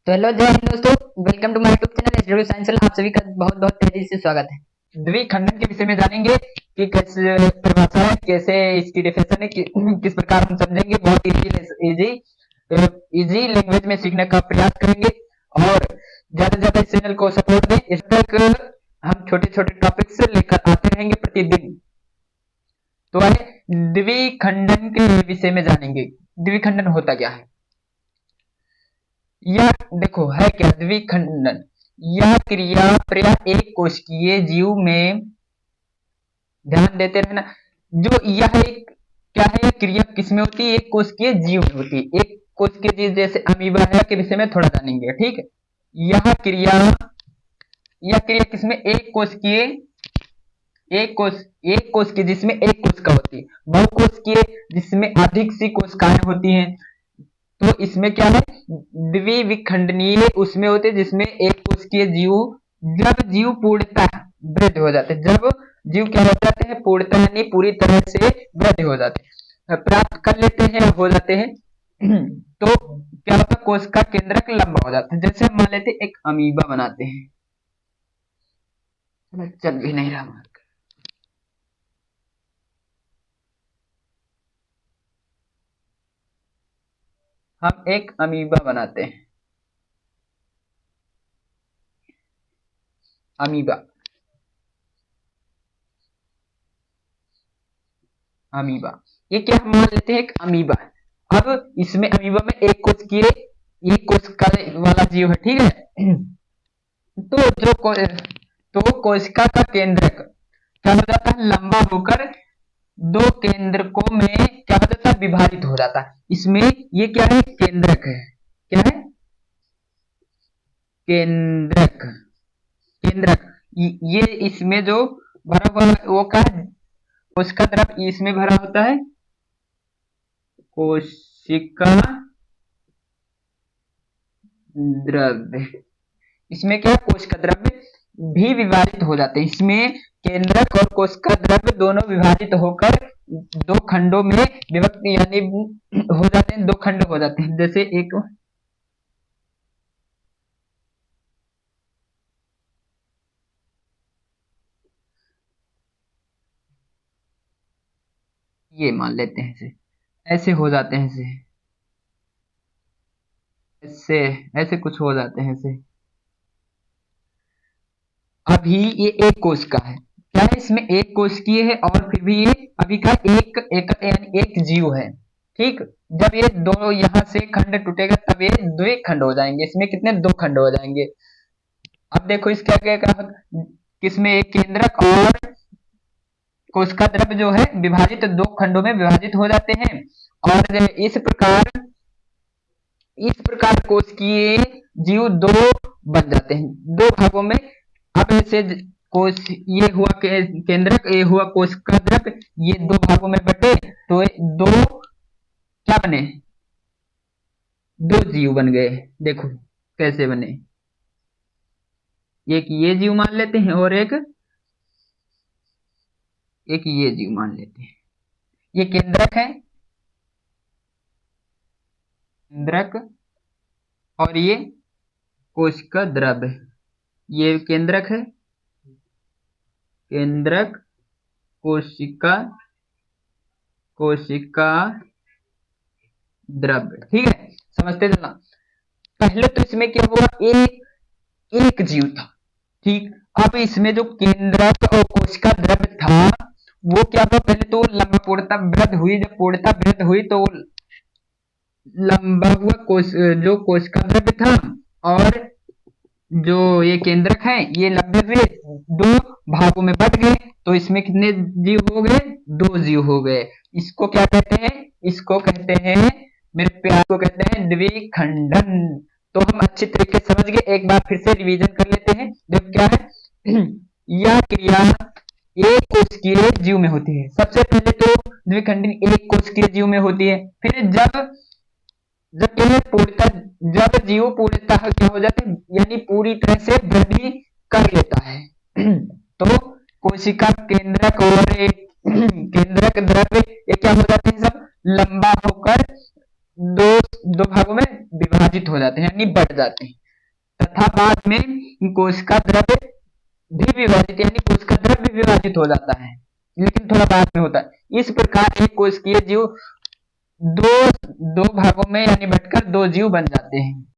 तो हेलो जय हिंद दोस्तों, welcome to my YouTube channel SW science. आप सभी का बहुत बहुत तेजी से स्वागत है। द्विखंडन के विषय में जानेंगे कि कैसे परिभाषा है, कैसे इसकी डेफिनेशन है, किस प्रकार हम समझेंगे। बहुत इजी इजी लैंग्वेज में सीखने का प्रयास करेंगे और ज्यादा से ज्यादा इस चैनल को सपोर्ट दें। इस तक हम छोटे छोटे टॉपिक से लेकर आते रहेंगे प्रतिदिन। तो आइए द्विखंडन के विषय में जानेंगे। द्विखंडन होता क्या है? यह देखो है क्या द्विखंडन। यह क्रिया प्राय एक कोशिकीय जीव में, ध्यान देते रहना, जो यह एक क्या है, यह क्रिया किसमें होती है? एक कोशिकीय जीव में होती है। एक कोशिकीय जीव जैसे अमीबा है के विषय में थोड़ा जानेंगे, ठीक है। यह क्रिया किसमें? एक कोशिकीय, एक कोशिकीय जिसमें एक कोशिका होती है, बहुकोशिकीय जिसमें अधिक सी कोशिकाएं होती हैं। तो इसमें क्या है? द्विविखंडनीय उसमें होते जिसमें एक कोशिकीय जीव, जब जीव पूर्णतः वृद्ध हो जाते हैं, जब जीव क्या हो जाते हैं? पूर्णतः यानी पूरी तरह से वृद्ध हो जाते हैं, प्राप्त कर लेते हैं, हो जाते हैं। तो क्या होता है? कोशिका केंद्रक लंबा हो जाता है। जैसे हम मान लेते हैं एक अमीबा बनाते हैं, चल भी नहीं रहा मार्क। हम एक अमीबा बनाते हैं, अमीबा ये क्या हम मान लेते हैं? एक अमीबा। अब इसमें अमीबा में एक कोशिका वाला जीव है, ठीक है। तो कोशिका का केंद्रक क्या हो जाता है? लंबा होकर दो केंद्रकों में क्या हो जाता है? विभाजित हो जाता है। इसमें ये क्या है? केंद्रक है। क्या है? केंद्रक। ये इसमें जो भरा हुआ वो क्या है? कोशिका द्रव इसमें भरा होता है, कोशिका द्रव्य। इसमें क्या? कोशिका द्रव्य भी विभाजित हो जाते हैं। इसमें केंद्रक और कोशिका द्रव्य दोनों विभाजित होकर दो खंडों में विभक्त यानी हो जाते हैं, दो खंड हो जाते हैं। जैसे एक ये मान लेते हैं, ऐसे हो जाते हैं, ऐसे ऐसे कुछ हो जाते हैं ऐसे। अभी ये एक कोशिका है, क्या है? इसमें एक कोशिकीय है और फिर भी ये अभी का एक जीव है, ठीक। जब ये दो यहां से खंड टूटेगा तब ये दो खंड हो जाएंगे। इसमें कितने? दो खंड हो जाएंगे। अब देखो इसका क्या क्या, किसमें? एक केंद्रक और कोशिका द्रव्य जो है विभाजित दो खंडों में विभाजित हो जाते हैं। और इस प्रकार कोशिकीय जीव दो बन जाते हैं, दो भागों में। अब ऐसे कोश ये हुआ केंद्रक, ये हुआ कोशिका द्रव्य, ये दो भागों में बटे तो दो क्या बने? दो जीव बन गए। देखो कैसे बने। एक ये जीव मान लेते हैं और एक ये जीव मान लेते हैं। ये केंद्रक है, केंद्रक, और ये कोशिका द्रव्य। ये केंद्रक है, केंद्रक, कोशिका द्रव्य, ठीक है। समझते चलना। पहले तो इसमें क्या हुआ? एक जीव था, ठीक। अब इसमें जो केंद्रक और कोशिका द्रव्य था वो क्या हुआ? पहले तो लंबा पूर्णता वृद्धि हुई, जब पूर्णता वृद्धि हुई तो लंबा हुआ जो कोशिका द्रव्य था और जो ये केंद्रक है ये लंबे हुए दो भागों में बट गए। तो इसमें कितने जीव हो गए? दो जीव हो गए। इसको क्या कहते हैं? इसको कहते हैं, मेरे प्यार को कहते हैं द्विखंडन। तो हम अच्छी तरीके से समझ गए, एक बार फिर से रिवीजन कर लेते हैं। देखो क्या है, यह क्रिया एक कोशिकीय जीव में होती है। सबसे पहले तो द्विखंडन एक कोशिकीय जीव में होती है। फिर जब जीव पूर्णतः क्या हो जाता है, यानी पूरी तरह से वृद्धि कर लेता है, तो कोशिका केंद्रक और केंद्रक द्रव्य ये क्या हो जाते हैं? सब लंबा होकर दो दो भागों में विभाजित हो जाते हैं यानी बढ़ जाते हैं, तथा बाद में कोशिका द्रव्य भी विभाजित यानी कोशिका द्रव्य विभाजित हो जाता है, लेकिन थोड़ा बाद में होता है। इस प्रकार एक कोशिकीय जीव दो दो भागों में यानी बटकर दो जीव बन जाते हैं।